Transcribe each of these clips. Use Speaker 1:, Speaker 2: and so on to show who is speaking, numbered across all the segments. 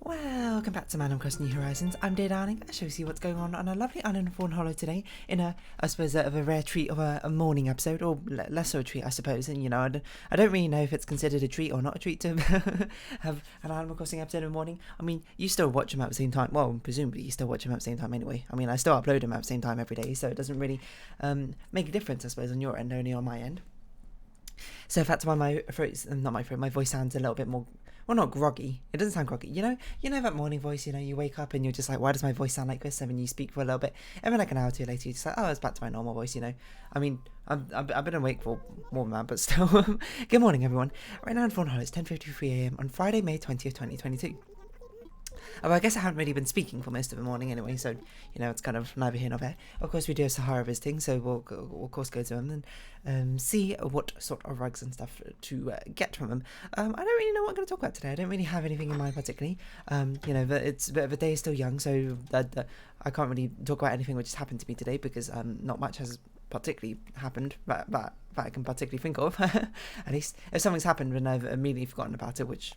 Speaker 1: Welcome back to Man on Cross New Horizons. I'm Dear Darling. I shall see what's going on a lovely island of Fawnhollow today in I suppose, of a rare treat of a morning episode, or less so a treat, I suppose. And, I don't really know if it's considered a treat or not a treat to have an Animal Crossing episode in the morning. I mean, you still watch them at the same time. Well, presumably you still watch them at the same time anyway. I mean, I still upload them at the same time every day, so it doesn't really make a difference, I suppose, on your end, only on my end. So if that's why my voice sounds a little bit more, well, not groggy. It doesn't sound groggy. You know that morning voice, you wake up and you're just like, why does my voice sound like this? And then you speak for a little bit, and then like an hour or two later, you're just like, oh, it's back to my normal voice, I mean, I've been awake for more than that, but still. Good morning, everyone. Right now in Fawnhollow, it's 10:53 a.m. on Friday, May 20th, 2022. Oh, I guess I haven't really been speaking for most of the morning anyway, so, it's kind of neither here nor there. Of course, we do a Sahara visiting, so we'll of course go to them and see what sort of rugs and stuff to get from them. I don't really know what I'm going to talk about today. I don't really have anything in mind particularly. The day is still young, so I can't really talk about anything which has happened to me today, because not much has particularly happened that I can particularly think of. At least, if something's happened, then I've immediately forgotten about it, which...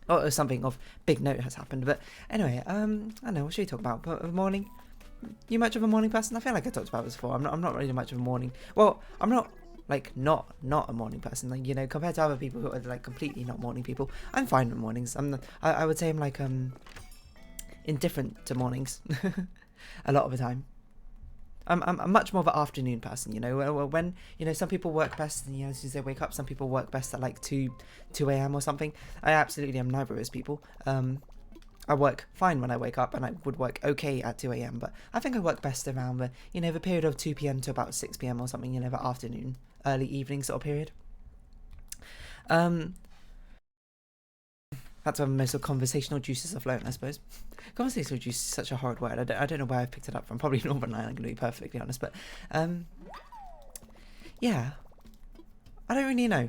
Speaker 1: or something of big note has happened. But anyway, I don't know, what should we talk about? Morning? You much of a morning person? I feel like I talked about this before. I'm not really much of a morning. Well, I'm not not a morning person. Like, compared to other people who are like completely not morning people, I'm fine with mornings. I would say I'm like indifferent to mornings a lot of the time. I'm much more of an afternoon person, when, some people work best, and, as soon as they wake up, some people work best at like 2 a.m. or something. I absolutely am neither of those people. I work fine when I wake up, and I would work okay at 2 a.m. But I think I work best around the period of 2 p.m. to about 6 p.m. or something, the afternoon, early evening sort of period. That's when most of conversational juices are flowing, I suppose. Conversational juice is such a horrid word. I don't know where I've picked it up from. Probably Northern Ireland, I'm going to be perfectly honest. But, yeah. I don't really know.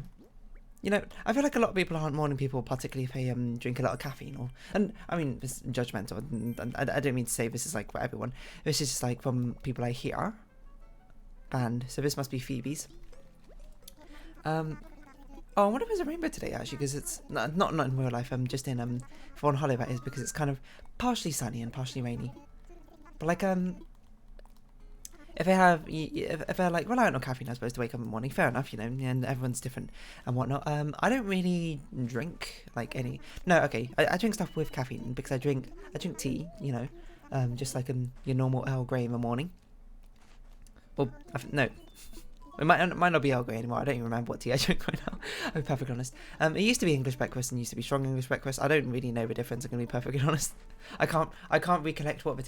Speaker 1: I feel like a lot of people aren't morning people, particularly if they drink a lot of caffeine. And, I mean, it's judgmental. And I don't mean to say this is like for everyone. This is just like from people I hear. And so this must be Phoebe's. Oh, I wonder if there's a rainbow today, actually, because it's not in real life. I'm just in Fawnhollow, that is, because it's kind of partially sunny and partially rainy. But like if they're like reliant on caffeine, I suppose, to wake up in the morning, fair enough, and everyone's different and whatnot. I don't really drink like any. No, okay, I drink stuff with caffeine because I drink tea, just like your normal Earl Grey in the morning. Well, no. It might not be Earl Grey anymore. I don't even remember what tea I drink right now. I'll be perfectly honest. It used to be English breakfast and used to be strong English breakfast. I don't really know the difference. I'm gonna be perfectly honest. I can't recollect what the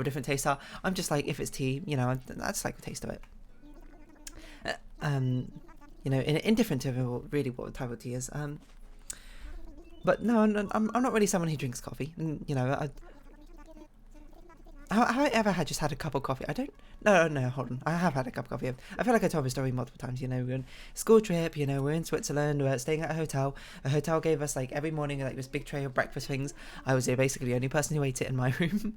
Speaker 1: different tastes are. I'm just like, if it's tea, I just like the taste of it. Indifferent to really what type of tea is. But no, I'm not really someone who drinks coffee. And, have I ever had a cup of coffee? I don't... No, hold on. I have had a cup of coffee. I feel like I told the story multiple times, we're on a school trip, we're in Switzerland, we're staying at a hotel. A hotel gave us, like, every morning, like, this big tray of breakfast things. I was basically the only person who ate it in my room.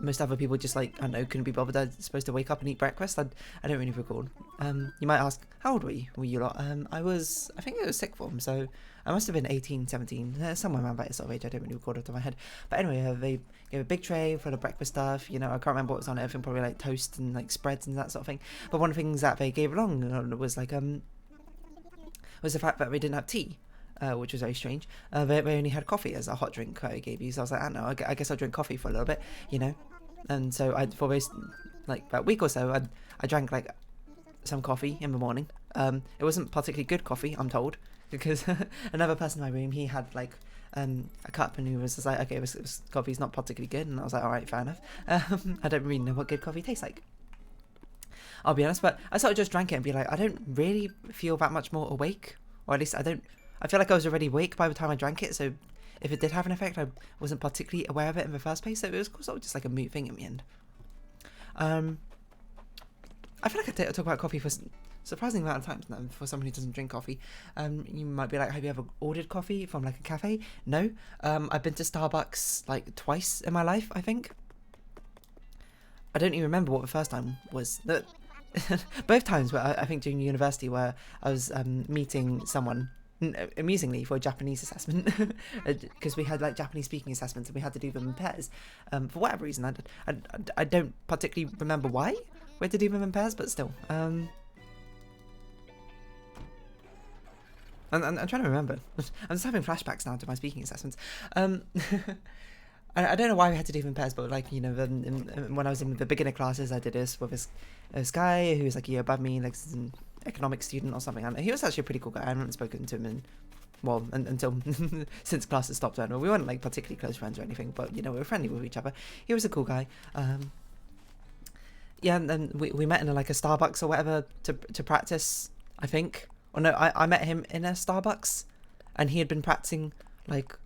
Speaker 1: Most other people just, like, I don't know, couldn't be bothered. They're supposed to wake up and eat breakfast. I don't really recall. You might ask, how old were you lot? I think it was sixth form, so I must have been 18, 17, somewhere around that sort of age. I don't really recall it off the top of my head. But anyway, they gave a big tray full of breakfast stuff. I can't remember what was on it. I think probably like toast and like spreads and that sort of thing. But one of the things that they gave along was like was the fact that they didn't have tea. Which was very strange. They only had coffee as a hot drink I gave you, so I was like, I don't know, I guess I'll drink coffee for a little bit, And so for like about a week or so, I drank like some coffee in the morning. It wasn't particularly good coffee, I'm told, because another person in my room, he had like a cup, and he was just like, okay, this coffee's not particularly good, and I was like, all right, fair enough. I don't really know what good coffee tastes like, I'll be honest, but I sort of just drank it and be like, I don't really feel that much more awake, or at least I feel like I was already awake by the time I drank it, so if it did have an effect, I wasn't particularly aware of it in the first place, so it was sort of just like a moot thing in the end. I feel like I talk about coffee for surprising amount of times now for someone who doesn't drink coffee. You might be like, have you ever ordered coffee from like a cafe? No. I've been to Starbucks like twice in my life, I think. I don't even remember what the first time was. Both times, where I think during university, where I was meeting someone amusingly, for a Japanese assessment, because we had like Japanese speaking assessments and we had to do them in pairs. For whatever reason, I don't particularly remember why we had to do them in pairs, but still. And I'm trying to remember. I'm just having flashbacks now to my speaking assessments. I don't know why we had to do them in pairs, but like, you know, when I was in the beginner classes, I did this with this guy who was like a year above me, like an economics student or something. And he was actually a pretty cool guy. I haven't spoken to him until since classes stopped. We weren't like particularly close friends or anything, but you know, we were friendly with each other. He was a cool guy. Yeah, and then we met in like a Starbucks or whatever to practice, I think. Or no, I met him in a Starbucks, and he had been practicing like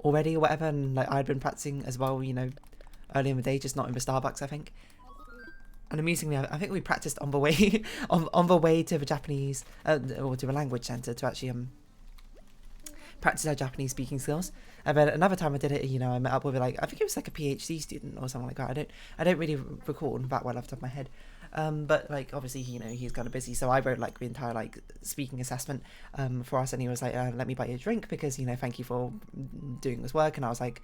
Speaker 1: already or whatever, and like I'd been practicing as well, you know, early in the day, just not in the Starbucks, I think. And amusingly, I think we practiced on the way on the way to the Japanese or to the language center to actually practice our Japanese speaking skills. And then another time I did it, you know, I met up with like, I think it was like a PhD student or something like that. I don't really recall that well off the top of my head. But like obviously, you know, he's kind of busy, so I wrote like the entire like speaking assessment for us, and he was like, let me buy you a drink because, you know, thank you for doing this work. And I was like,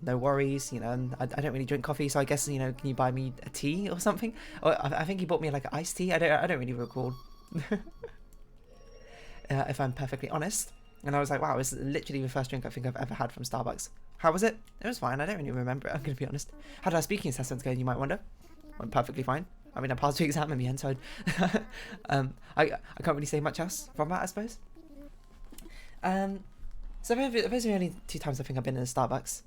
Speaker 1: no worries, you know, and I don't really drink coffee, so I guess, you know, can you buy me a tea or something? Or I think he bought me like an iced tea. I don't really recall. If I'm perfectly honest. And I was like, wow, it's literally the first drink I think I've ever had from Starbucks. How was it? It was fine. I don't really remember it, I'm going to be honest. How did our speaking assessments go, you might wonder? Went perfectly fine. I mean, I passed the exam in the end, so I can't really say much else from that, I suppose. So those are the only 2 times I think I've been in a Starbucks.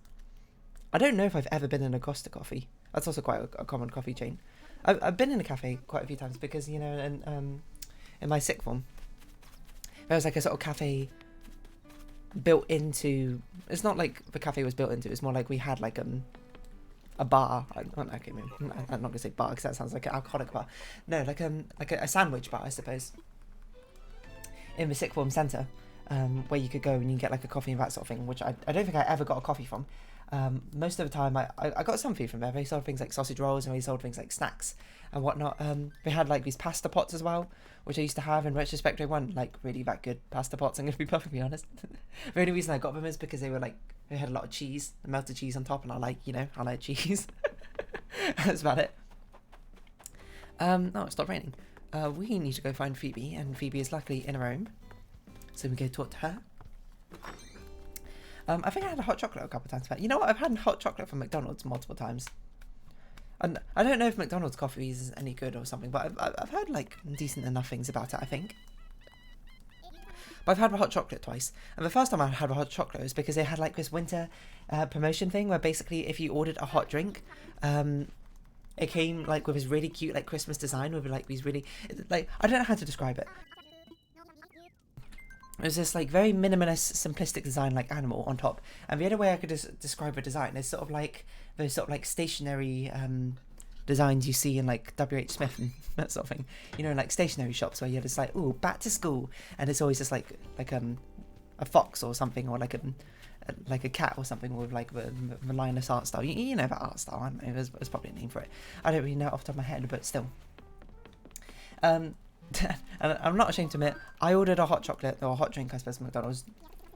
Speaker 1: I don't know if I've ever been in a Costa Coffee. That's also quite a common coffee chain. I've been in a cafe quite a few times because, you know, in my sixth form, there was like a sort of cafe built into. It's not like the cafe was built into. It's more like we had like a bar. Okay, maybe I'm not gonna say bar because that sounds like an alcoholic bar. No, like a sandwich bar, I suppose. In the sixth form centre, where you could go and you get like a coffee and that sort of thing. Which I don't think I ever got a coffee from. Most of the time I got some food from there. They sold things like sausage rolls and they sold things like snacks and whatnot. They had like these pasta pots as well, which I used to have. In retrospect, they weren't like really that good pasta pots, I'm going to be perfectly honest. The only reason I got them is because they had a lot of cheese, melted cheese on top, and I like cheese. That's about it. Oh, it stopped raining. We need to go find Phoebe, and Phoebe is luckily in her room, so we go talk to her. I think I had a hot chocolate a couple of times. But you know what? I've had hot chocolate from McDonald's multiple times. And I don't know if McDonald's coffee is any good or something, but I've heard like decent enough things about it, I think. But I've had the hot chocolate twice. And the first time I had the hot chocolate was because they had like this winter promotion thing where basically if you ordered a hot drink, it came like with this really cute like Christmas design with like these really, like, I don't know how to describe it. It was this like very minimalist, simplistic design, like animal on top. And the other way I could describe the design is sort of like those sort of like stationary designs you see in like WH Smith and that sort of thing. You know, in like stationery shops where you're just like, ooh, back to school, and it's always just like a fox or something, or like a cat or something with like the lineless art style. You know that art style, I don't know. There's probably a name for it. I don't really know it off the top of my head, but still. And I'm not ashamed to admit, I ordered a hot chocolate or a hot drink, I suppose, from McDonald's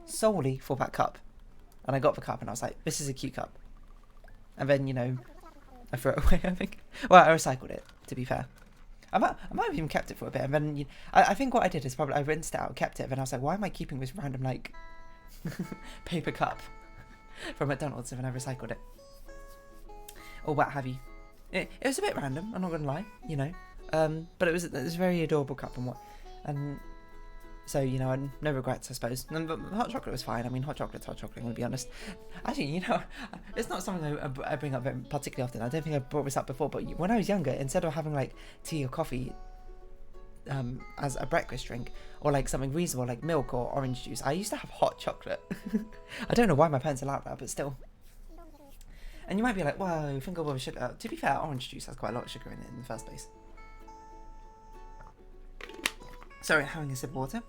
Speaker 1: solely for that cup. And I got the cup and I was like, this is a cute cup. And then, you know, I threw it away, I think. Well, I recycled it, to be fair. I might have even kept it for a bit. And then I think what I did is probably I rinsed it out, kept it, and then I was like, why am I keeping this random, like, paper cup from McDonald's? And then I recycled it. Or what have you. It was a bit random, I'm not going to lie, you know. But it was a very adorable cup and so, you know, no regrets, I suppose. And the hot chocolate was fine. I mean, hot chocolate's hot chocolate, I'm going to be honest. Actually, you know, it's not something I bring up very particularly often. I don't think I brought this up before, but when I was younger, instead of having like tea or coffee as a breakfast drink, or like something reasonable like milk or orange juice, I used to have hot chocolate. I don't know why my parents allowed that, but still. And you might be like, whoa, think of all the sugar. To be fair, orange juice has quite a lot of sugar in it in the first place. Sorry, having a sip of water.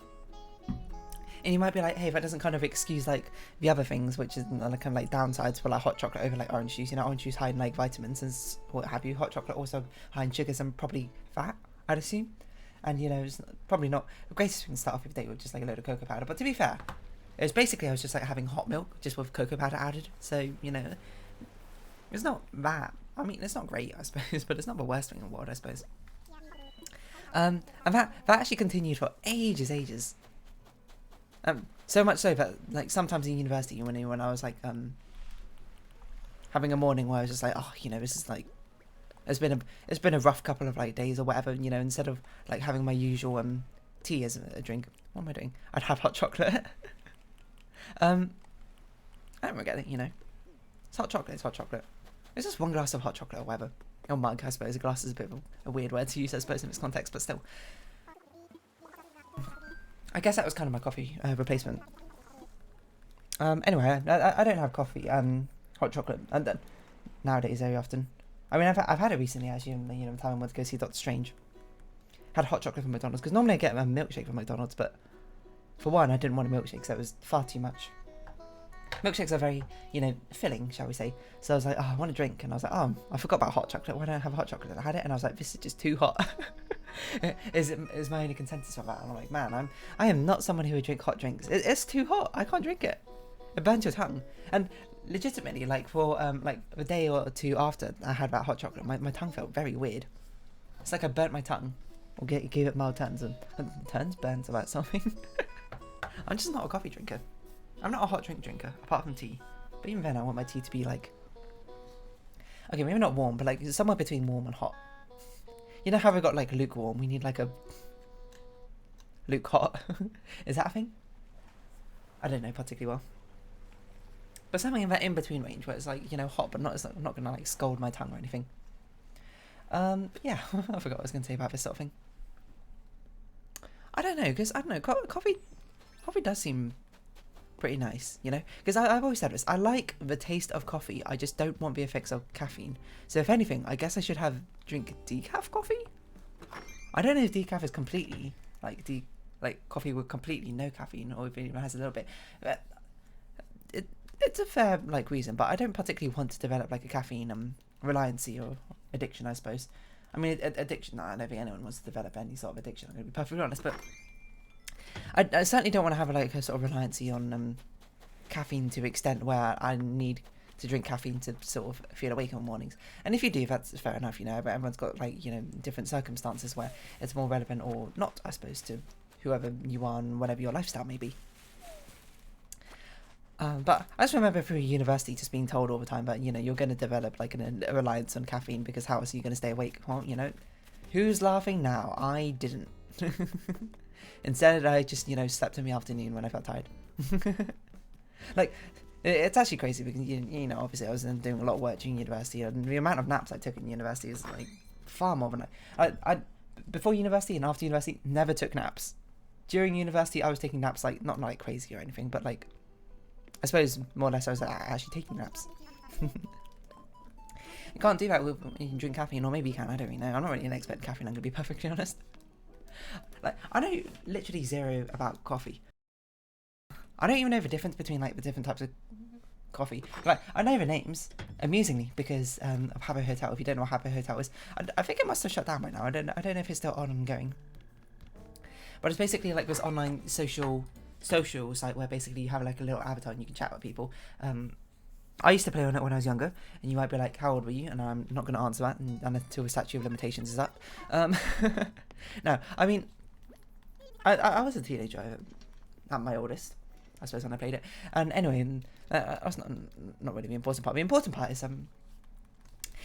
Speaker 1: And you might be like, hey, that doesn't kind of excuse like the other things, which is like kind of like downsides for like hot chocolate over like orange juice. You know, orange juice high in like vitamins and what have you. Hot chocolate also high in sugars and probably fat, I'd assume. And, you know, it's probably not the greatest thing to start off your day with just like a load of cocoa powder. But to be fair, it was basically I was just like having hot milk just with cocoa powder added. So, you know, it's not that. I mean, it's not great, I suppose, but it's not the worst thing in the world, I suppose. And that actually continued for ages. So much so that like sometimes in university when I was like having a morning where I was just like, oh, you know, this is like it's been a rough couple of like days or whatever, you know, instead of like having my usual tea as a drink, what am I doing? I'd have hot chocolate. I don't regret it, you know. It's hot chocolate, it's hot chocolate. It's just one glass of hot chocolate or whatever. Or mug, I suppose. A glass is a bit of a weird word to use, I suppose, in its context, but still. I guess that was kind of my coffee replacement. Anyway, I don't have coffee, hot chocolate, nowadays very often. I mean, I've had it recently, actually, you know, time I went to go see Doctor Strange. Had hot chocolate from McDonald's, because normally I get a milkshake from McDonald's, but for one, I didn't want a milkshake, so it was far too much. Milkshakes are very, you know, filling, shall we say. So I was like, oh, I want a drink. And I was like, oh, I forgot about hot chocolate. Why don't I have hot chocolate? And I had it, and I was like, this is just too hot. is my only consensus of that. And I'm like, man, I am not someone who would drink hot drinks. It's too hot. I can't drink it. It burns your tongue. And legitimately, like for like a day or two after I had that hot chocolate, my tongue felt very weird. It's like I burnt my tongue. Or gave it mild turns. And burns about something. I'm just not a coffee drinker. I'm not a hot drink drinker, apart from tea. But even then, I want my tea to be like... Okay, maybe not warm, but like somewhere between warm and hot. You know how we got like lukewarm? We need like a... Luke hot. Is that a thing? I don't know particularly well. But something in that in-between range where it's like, you know, hot, but not going to like scald my tongue or anything. Yeah, I forgot what I was going to say about this sort of thing. I don't know, because, I don't know, coffee does seem... pretty nice, you know, because I've always said this, I like the taste of coffee, I just don't want the effects of caffeine. So if anything, I guess I should drink decaf coffee. I don't know if decaf is completely like coffee with completely no caffeine, or if it even has a little bit. But it's a fair like reason, but I don't particularly want to develop like a caffeine reliancy or addiction, I suppose. I mean, addiction, I don't think anyone wants to develop any sort of addiction, I'm going to be perfectly honest, but I certainly don't want to have like a sort of reliancy on caffeine to the extent where I need to drink caffeine to sort of feel awake on mornings. And if you do, that's fair enough, you know, but everyone's got like, you know, different circumstances where it's more relevant or not, I suppose, to whoever you are and whatever your lifestyle may be. But I just remember through university just being told all the time that, you know, you're going to develop like a reliance on caffeine because how else are you going to stay awake? Well, you know, who's laughing now? I didn't. Instead, I just, you know, slept in the afternoon when I felt tired. Like, it's actually crazy because, you know, obviously I was doing a lot of work during university, and the amount of naps I took in university is, like, far more than I before university and after university, never took naps. During university, I was taking naps, like, not like crazy or anything, but, like, I suppose more or less I was actually taking naps. You can't do that when you can drink caffeine, or maybe you can, I don't really know. I'm not really an expert in caffeine, I'm going to be perfectly honest. Like, I know literally zero about coffee. I don't even know the difference between like the different types of coffee. Like, I know the names, amusingly, because of Habbo Hotel. If you don't know what Habbo Hotel is, I think it must have shut down by now. I don't know if it's still on and going. But it's basically like this online social site where basically you have like a little avatar and you can chat with people. I used to play on it when I was younger, and you might be like, how old were you? And I'm not going to answer that until the statute of limitations is up. No, I mean, I was a teenager at my oldest, I suppose, when I played it. And anyway, that's not really the important part. The important part is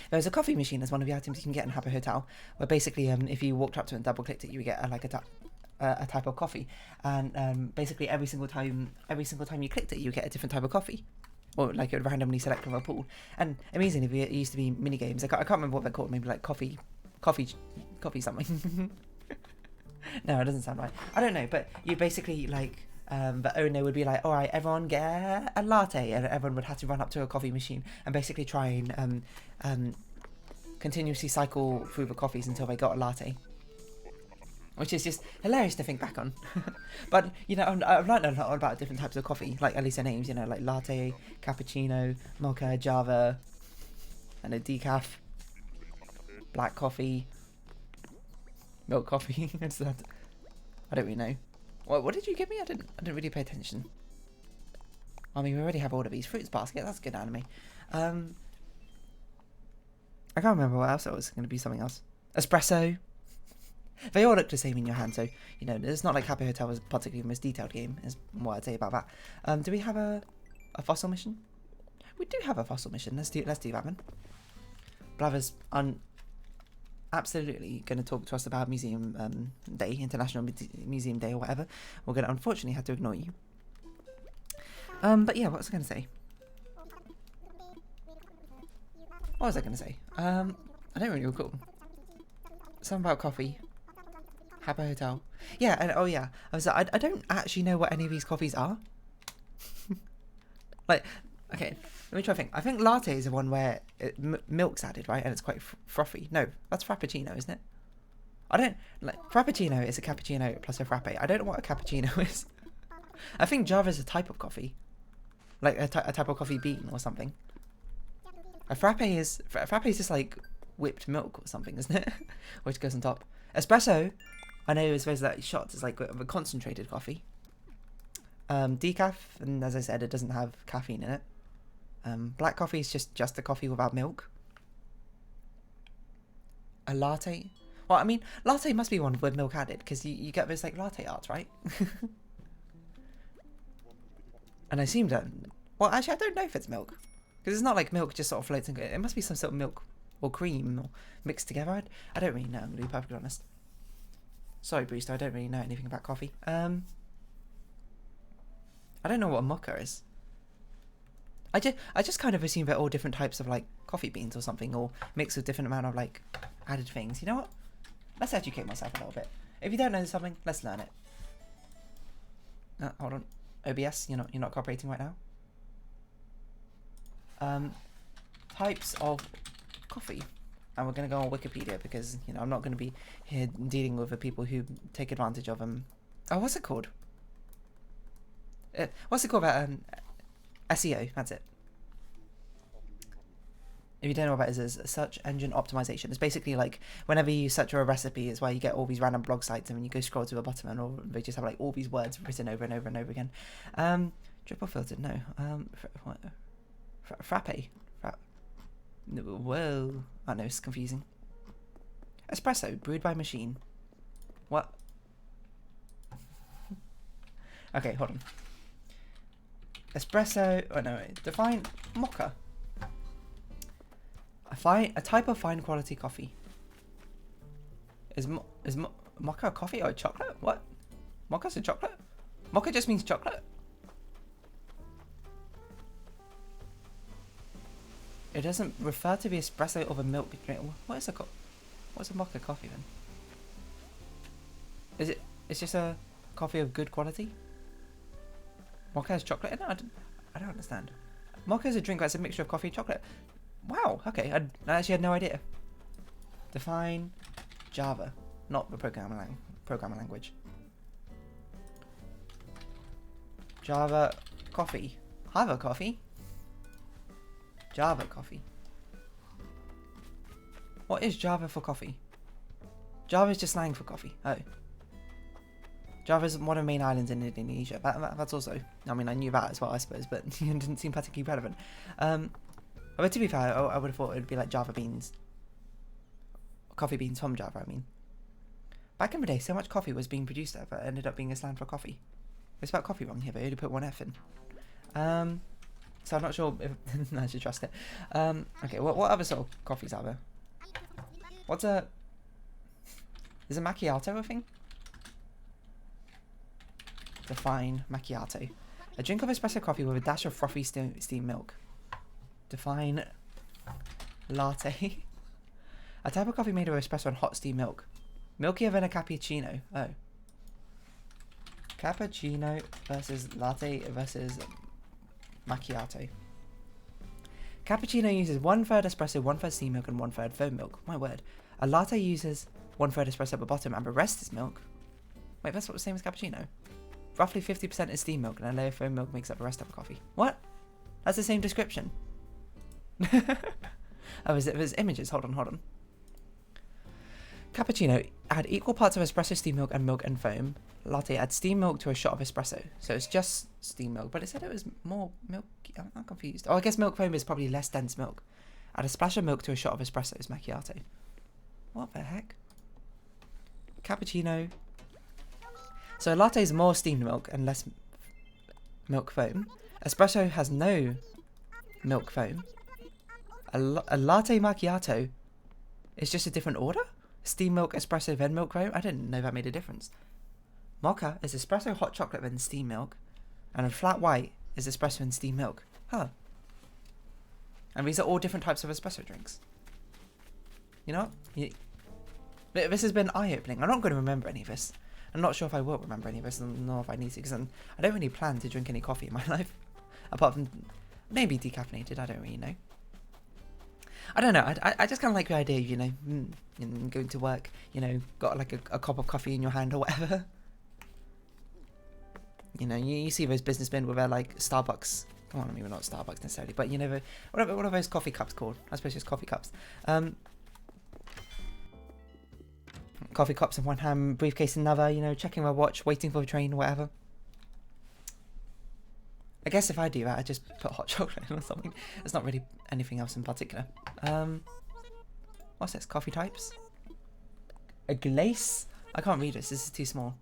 Speaker 1: there's a coffee machine as one of the items you can get in Habbo Hotel, where basically if you walked up to it and double clicked it, you would get a type of coffee, and basically every single time you clicked it, you get a different type of coffee. Or like it would randomly select from a pool. And amazingly, it used to be mini games. I can't remember what they're called. Maybe like coffee something. No, it doesn't sound right. I don't know. But you basically like the owner would be like, all right, everyone get a latte, and everyone would have to run up to a coffee machine and basically try and continuously cycle through the coffees until they got a latte. Which is just hilarious to think back on. But, you know, I've learned a lot about different types of coffee, like at least their names, you know, like latte, cappuccino, mocha, java, and a decaf, black coffee, Milk coffee. What's that? I don't really know. What did you give me? I didn't really pay attention. I mean, we already have all of these. Fruits basket. That's good anime. I can't remember what else. It was going to be something else. Espresso. They all look the same in your hand, so you know it's not like Happy Hotel was particularly the most detailed game. Is what I'd say about that. Do we have a fossil mission? We do have a fossil mission. Let's do that then. Blather's absolutely going to talk to us about Museum Day, International Museum Day, or whatever. We're going to unfortunately have to ignore you. But yeah, what was I going to say? What was I going to say? I don't really recall. Something about coffee. Happy Hotel. Yeah, and oh yeah, I don't actually know what any of these coffees are. Like, okay, let me try to think. I think latte is the one where milk's added, right? And it's quite frothy. No, that's Frappuccino, isn't it? I don't, like, Frappuccino is a cappuccino plus a frappe. I don't know what a cappuccino is. I think Java is a type of coffee. Like a type of coffee bean or something. A frappe is just like whipped milk or something, isn't it? Which goes on top. Espresso, I know it's supposed to like shots. It's like a concentrated coffee. Decaf, and as I said, it doesn't have caffeine in it. Black coffee is just a coffee without milk. A latte. Well, I mean, latte must be one with milk added because you get those like latte arts, right? And I assume that. Well, actually, I don't know if it's milk because it's not like milk just sort of floats in. It must be some sort of milk or cream or mixed together. I don't really know. I'm gonna be perfectly honest. Sorry, Brewster. I don't really know anything about coffee. I don't know what a mocha is. I just kind of assume they're all different types of like coffee beans or something, or mixed with different amount of like added things. You know what? Let's educate myself a little bit. If you don't know something, let's learn it. Hold on. OBS, you're not cooperating right now. Types of coffee, and we're gonna go on Wikipedia because you know I'm not gonna be here dealing with the people who take advantage of them. Oh, what's it called? What's it called about SEO? That's it. If you don't know what that is a search engine optimization. It's basically like whenever you search for a recipe, it's where you get all these random blog sites, and when you go scroll to the bottom, and all they just have like all these words written over and over and over again. Triple filtered, no. Frappe. Whoa. I know, it's confusing. Espresso, brewed by machine. What? Okay, hold on. Espresso. Oh no, wait. Define mocha. A type of fine quality coffee. Is mocha a coffee or a chocolate? What? Mocha's a chocolate? Mocha just means chocolate. It doesn't refer to the espresso of a milk drink. What is what's a mocha coffee then? It's just a coffee of good quality? Mocha has chocolate in it? I don't understand. Mocha is a drink that's a mixture of coffee and chocolate. Wow, okay, I actually had no idea. Define Java, not the programming language. Java coffee. Java coffee? Java coffee. What is Java for coffee? Java is just slang for coffee. Oh. Java is one of the main islands in Indonesia. That's also, I mean, I knew that as well, I suppose, but it didn't seem particularly relevant. But to be fair, I would have thought it would be like Java beans. Coffee beans from Java, I mean. Back in the day, so much coffee was being produced there that ended up being a slang for coffee. They spelled coffee wrong here, they only put one F in. So I'm not sure if I should trust it. Okay, what other sort of coffees are there? Is a macchiato a thing? Define macchiato. A drink of espresso coffee with a dash of frothy steamed milk. Define latte. A type of coffee made of espresso and hot steamed milk. Milkier than a cappuccino. Oh. Cappuccino versus latte versus macchiato. Cappuccino uses 1/3 espresso, 1/3 steamed milk, and 1/3 foam milk. My word. A latte uses 1/3 espresso at the bottom, and the rest is milk. Wait, that's what the same as cappuccino. Roughly 50% is steamed milk, and a layer of foam milk makes up the rest of the coffee. What? That's the same description. Oh, there's images. Hold on. Cappuccino, add equal parts of espresso, steamed milk and foam. Latte, add steamed milk to a shot of espresso. So it's just steamed milk, but it said it was more milk. I'm confused. Oh, I guess milk foam is probably less dense milk. Add a splash of milk to a shot of espresso's macchiato. What the heck? Cappuccino. So a latte is more steamed milk and less milk foam. Espresso has no milk foam. A latte macchiato is just a different order? Steamed milk, espresso, then milk foam? I didn't know that made a difference. Mocha is espresso, hot chocolate, then steamed milk. And a flat white is espresso and steamed milk. Huh. And these are all different types of espresso drinks. You know what? This has been eye-opening. I'm not going to remember any of this. I'm not sure if I will remember any of this, nor if I need to, because I don't really plan to drink any coffee in my life. Apart from maybe decaffeinated, I don't really know. I don't know, I just kind of like the idea of, you know, going to work, you know, got like a cup of coffee in your hand or whatever. You know, you see those businessmen with their, like, Starbucks, come on, I mean, not Starbucks necessarily, but, you know, what are those coffee cups called? I suppose it's coffee cups. Coffee cups in one hand, briefcase in another, you know, checking my watch, waiting for a train or whatever. I guess if I do that, I just put hot chocolate in or something. There's not really anything else in particular. What's this? Coffee types? A glace? I can't read this. This is too small.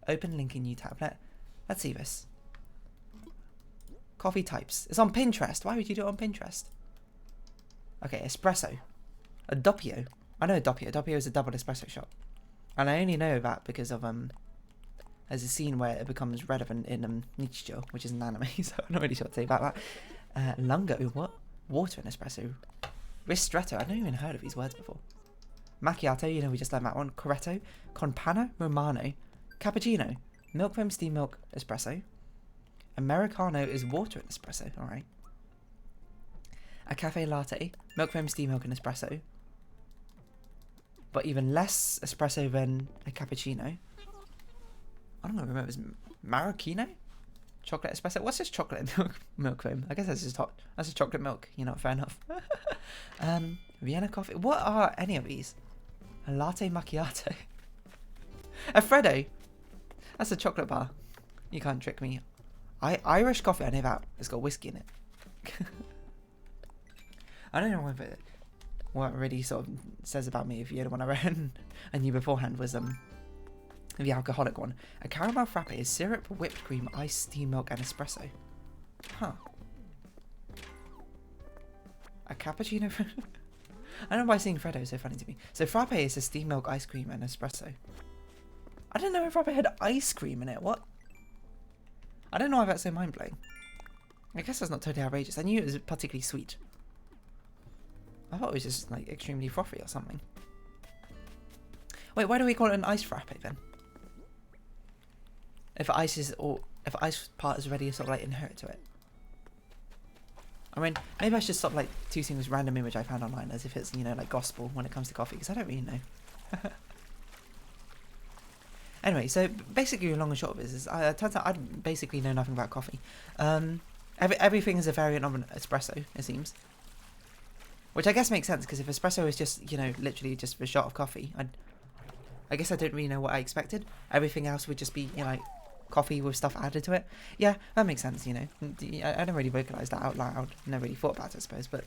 Speaker 1: Open link in new tab. Let's see this. Coffee types. It's on Pinterest. Why would you do it on Pinterest? Okay, espresso. A doppio. I know a doppio. A doppio is a double espresso shot. And I only know that because of there's a scene where it becomes relevant in Nichijou, which is an anime, so I'm not really sure what to say about that. Lungo, what? Water and espresso. Ristretto, I've never even heard of these words before. Macchiato, you know, we just learned that one. Corretto, Compano, Romano, Cappuccino, milk foam, steamed milk, espresso. Americano is water and espresso, alright. A cafe latte, milk foam, steamed milk and espresso. But even less espresso than a cappuccino. I don't know, remember, it's Marocchino? Chocolate espresso? What's this chocolate milk foam? I guess that's just hot. That's just chocolate milk, you know, fair enough. Vienna coffee. What are any of these? A latte macchiato. A Freddo. That's a chocolate bar. You can't trick me. Irish coffee, I know that. It's got whiskey in it. I don't know what it really sort of says about me, if you had one I knew beforehand was the alcoholic one. A caramel frappe is syrup, whipped cream, ice, steamed milk, and espresso. Huh. A cappuccino. I don't know why seeing Freddo is so funny to me. So frappe is a steamed milk, ice cream, and espresso. I didn't know if frappe had ice cream in it. What? I don't know why that's so mind blowing. I guess that's not totally outrageous. I knew it was particularly sweet. I thought it was just like extremely frothy or something. Wait, why do we call it an ice frappe then? If ice part is already sort of like inherent to it. I mean, maybe that's just sort of like seeing this random image I found online as if it's, you know, like gospel when it comes to coffee, because I don't really know. Anyway, so basically the long and short of it is, it turns out I basically know nothing about coffee. Everything is a variant of an espresso, it seems. Which I guess makes sense, because if espresso is just, you know, literally just a shot of coffee, I guess I don't really know what I expected. Everything else would just be, you know, like coffee with stuff added to it. Yeah, that makes sense, you know. I don't really vocalise that out loud. Never really thought about it, I suppose, but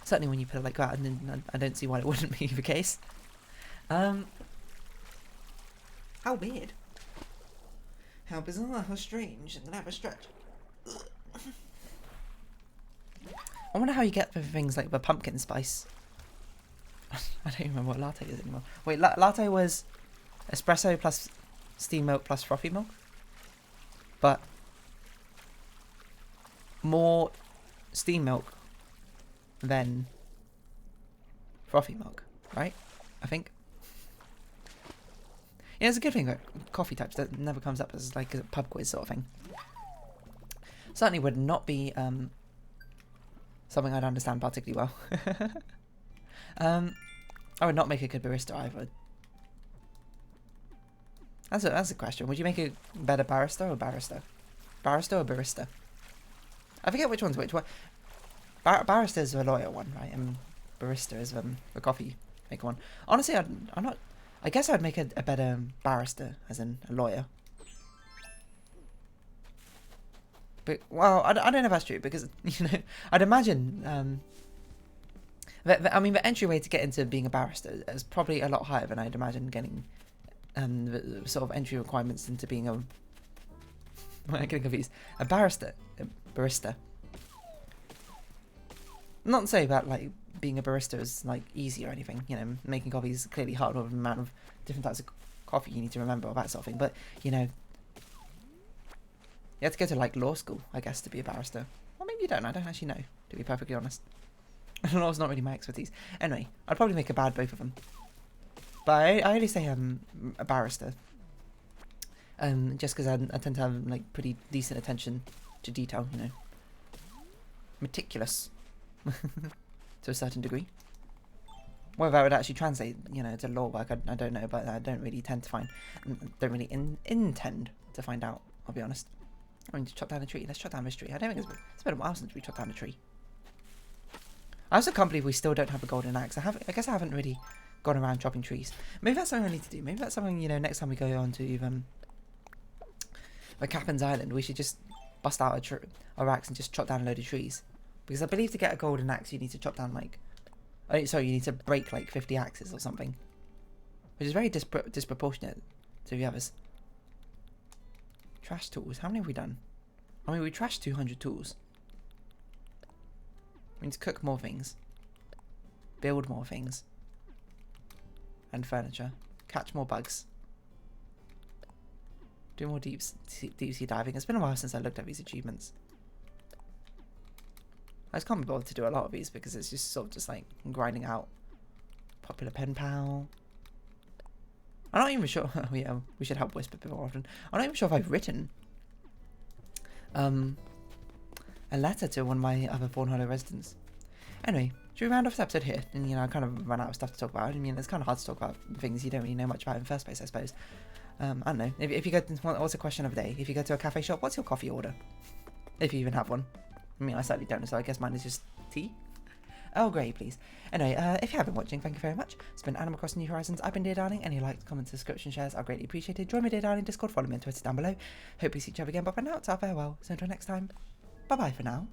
Speaker 1: certainly when you put it like that, and then I don't see why it wouldn't be the case. How weird. How bizarre, how strange. I'm gonna have a stretch. I wonder how you get the things like the pumpkin spice. I don't even remember what latte is anymore. Wait, latte was espresso plus steamed milk plus frothy milk? But more steamed milk than frothy milk, right? I think. Yeah, it's a good thing that coffee types that never comes up as like a pub quiz sort of thing. Certainly would not be something I'd understand particularly well. I would not make a good barista either. That's a question. Would you make a better barista or barista? Barista or barista? I forget which one's which. Barista is the lawyer one, right? And barista is the coffee make one. Honestly, I'm not. I guess I'd make a better barrister, as in a lawyer. But well, I don't know if that's true because I'd imagine. I mean, the entryway to get into being a barrister is probably a lot higher than I'd imagine getting. The sort of entry requirements into being a. I'm getting confused. A barrister, a barista. Not to say that like being a barista is like easy or anything. Making coffee is clearly hard with the amount of different types of coffee you need to remember, or that sort of thing. But you have to go to like law school, I guess, to be a barrister. Or maybe you don't. I don't actually know, to be perfectly honest. Law's not really my expertise. Anyway, I'd probably make a bad both of them. But I only say a barrister. Just because I tend to have like pretty decent attention to detail, meticulous to a certain degree. Whether that would actually translate, to law work, I don't know, but I don't really tend to find, don't really intend to find out. I'll be honest. I mean, to chop down a tree. Let's chop down this tree. I don't think it's been a while since we chopped down a tree. I also can't believe we still don't have a golden axe. I guess I haven't really gone around chopping trees. Maybe that's something I need to do. Maybe that's something, next time we go on to the Captain's Island, we should just bust out our axe and just chop down a load of trees. Because I believe to get a golden axe, you need to chop down like, you need to break like 50 axes or something, which is very disproportionate to the others. Trash tools. How many have we done? I mean, we trashed 200 tools. We need to cook more things, build more things, and furniture. Catch more bugs. Do more deep sea diving. It's been a while since I looked at these achievements. I just can't be bothered to do a lot of these because it's just sort of just like grinding out popular pen pal. I'm not even sure. Oh yeah, we should help Whisper a bit more often. I'm not even sure if I've written a letter to one of my other Fawnhollow residents. Anyway, should we round off this episode here? And I kind of ran out of stuff to talk about. I mean, it's kind of hard to talk about things you don't really know much about in the first place, I suppose. I don't know. If you go to, what's the question of the day? If you go to a cafe shop, what's your coffee order? If you even have one. I mean, I certainly don't, so I guess mine is just tea. Oh, great, please. Anyway, if you have been watching, thank you very much. It's been Animal Crossing New Horizons. I've been Dear Darling. Any likes, comments, subscription, shares are greatly appreciated. Join me, Dear Darling Discord. Follow me on Twitter down below. Hope we see each other again. But for now, it's our farewell. So until next time, bye-bye for now.